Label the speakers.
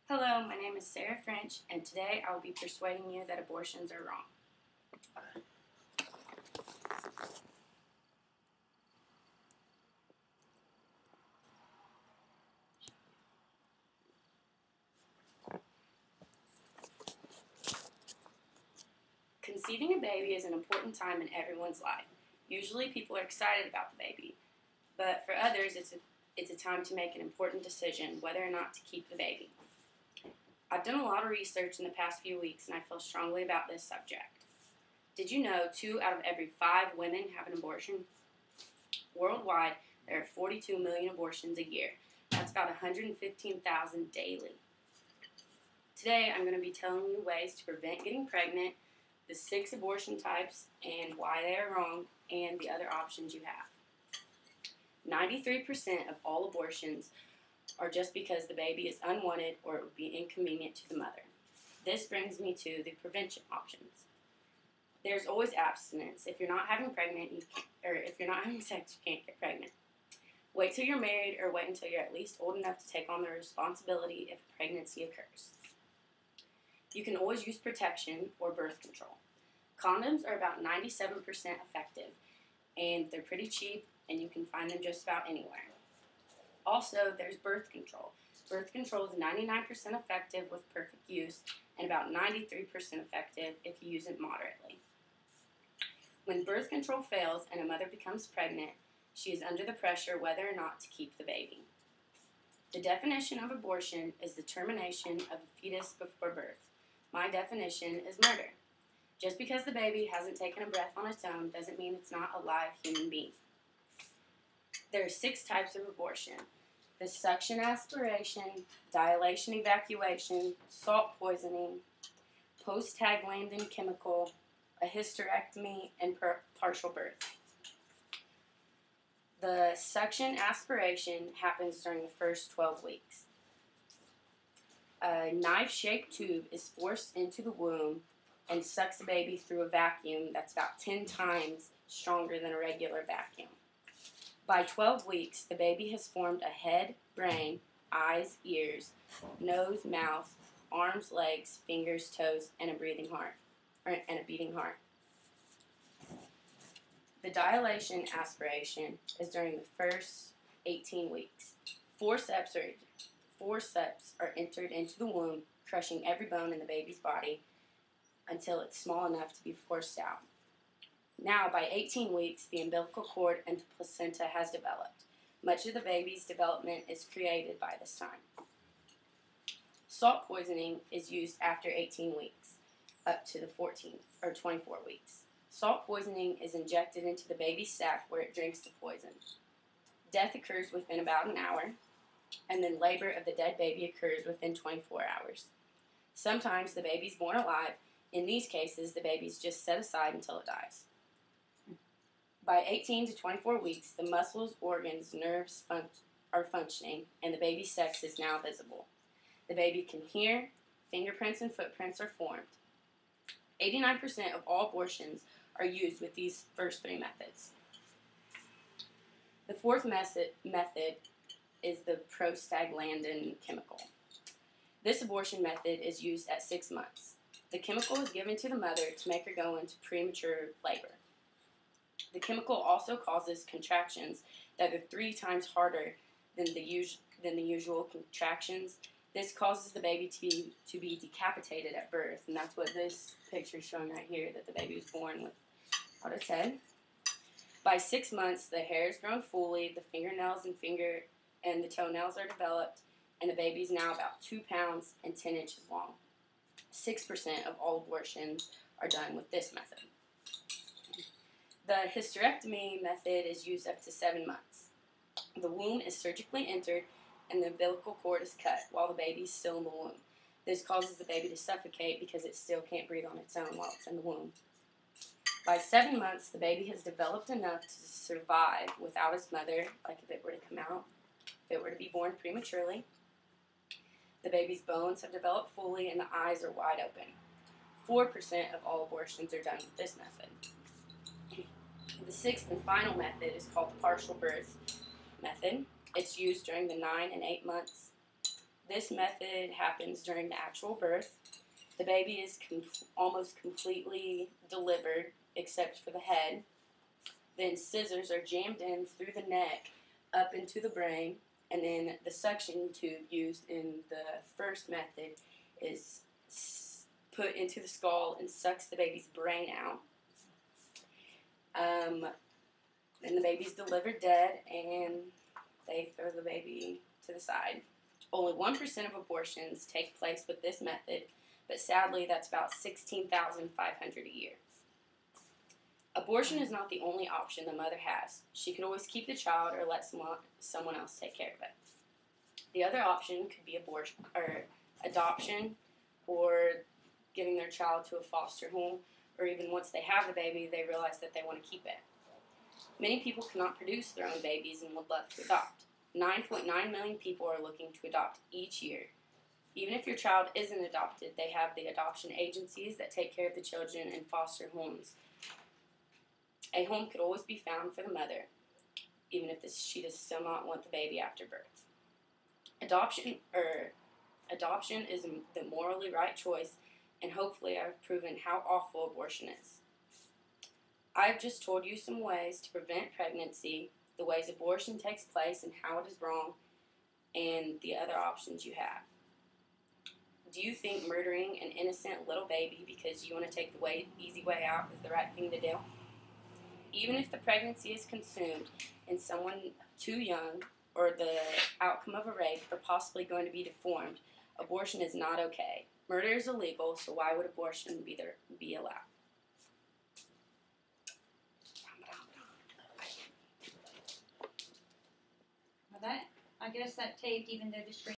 Speaker 1: Hello, my name is Sarah French, and today I will be persuading you that abortions are wrong. Conceiving a baby is an important time in everyone's life. Usually people are excited about the baby, but for others it's a time to make an important decision whether or not to keep the baby. I've done a lot of research in the past few weeks and I feel strongly about this subject. Did you know 2 out of every 5 women have an abortion? Worldwide, there are 42 million abortions a year. That's about 115,000 daily. Today, I'm going to be telling you ways to prevent getting pregnant, the 6 abortion types and why they are wrong, and the other options you have. 93% of all abortions are just because the baby is unwanted or it would be inconvenient to the mother. This brings me to the prevention options. There's always abstinence. If you're not having sex, you can't get pregnant. Wait till you're married or wait until you're at least old enough to take on the responsibility if a pregnancy occurs. You can always use protection or birth control. Condoms are about 97% effective, and they're pretty cheap, and you can find them just about anywhere. Also, there's birth control. Birth control is 99% effective with perfect use, and about 93% effective if you use it moderately. When birth control fails and a mother becomes pregnant, she is under the pressure whether or not to keep the baby. The definition of abortion is the termination of a fetus before birth. My definition is murder. Just because the baby hasn't taken a breath on its own doesn't mean it's not a live human being. There are 6 types of abortion: the suction aspiration, dilation evacuation, salt poisoning, prostaglandin chemical, a hysterectomy, and partial birth. The suction aspiration happens during the first 12 weeks. A knife-shaped tube is forced into the womb and sucks the baby through a vacuum that's about 10 times stronger than a regular vacuum. By 12 weeks, the baby has formed a head, brain, eyes, ears, nose, mouth, arms, legs, fingers, toes, and a beating heart. The dilation aspiration is during the first 18 weeks. Forceps are entered into the womb, crushing every bone in the baby's body until it's small enough to be forced out. Now, by 18 weeks, the umbilical cord and the placenta has developed. Much of the baby's development is created by this time. Salt poisoning is used after 18 weeks, up to the 14th or 24 weeks. Salt poisoning is injected into the baby's sac where it drinks the poison. Death occurs within about an hour, and then labor of the dead baby occurs within 24 hours. Sometimes the baby's born alive. In these cases, the baby's just set aside until it dies. By 18 to 24 weeks, the muscles, organs, nerves are functioning, and the baby's sex is now visible. The baby can hear, fingerprints and footprints are formed. 89% of all abortions are used with these first 3 methods. The 4th method is the prostaglandin chemical. This abortion method is used at 6 months. The chemical is given to the mother to make her go into premature labor. The chemical also causes contractions that are 3 times harder than the usual contractions. This causes the baby to be decapitated at birth, and that's what this picture is showing right here, that the baby was born without its head. By 6 months, the hair is grown fully, the fingernails and the toenails are developed, and the baby is now about 2 pounds and 10 inches long. 6% of all abortions are done with this method. The hysterectomy method is used up to 7 months. The womb is surgically entered and the umbilical cord is cut while the baby is still in the womb. This causes the baby to suffocate because it still can't breathe on its own while it's in the womb. By 7 months, the baby has developed enough to survive without its mother, like if it were to come out, if it were to be born prematurely. The baby's bones have developed fully and the eyes are wide open. 4% of all abortions are done with this method. The 6th and final method is called the partial birth method. It's used during the 9 and 8 months. This method happens during the actual birth. The baby is almost completely delivered except for the head. Then scissors are jammed in through the neck up into the brain, and then the suction tube used in the first method is put into the skull and sucks the baby's brain out. Then the baby's delivered dead, and they throw the baby to the side. Only 1% of abortions take place with this method, but sadly that's about 16,500 a year. Abortion is not the only option the mother has. She could always keep the child or let someone else take care of it. The other option could be abortion or adoption, or giving their child to a foster home, or even once they have the baby, they realize that they want to keep it. Many people cannot produce their own babies and would love to adopt. 9.9 million people are looking to adopt each year. Even if your child isn't adopted, they have the adoption agencies that take care of the children in foster homes. A home could always be found for the mother, even if she does still not want the baby after birth. Adoption is the morally right choice, and hopefully I've proven how awful abortion is. I've just told you some ways to prevent pregnancy, the ways abortion takes place and how it is wrong, and the other options you have. Do you think murdering an innocent little baby because you want to take the easy way out is the right thing to do? Even if the pregnancy is consumed in someone too young, or the outcome of a rape, or possibly going to be deformed, abortion is not okay. Murder is illegal, so why would abortion be allowed?
Speaker 2: Well, I guess that taped, even though the screen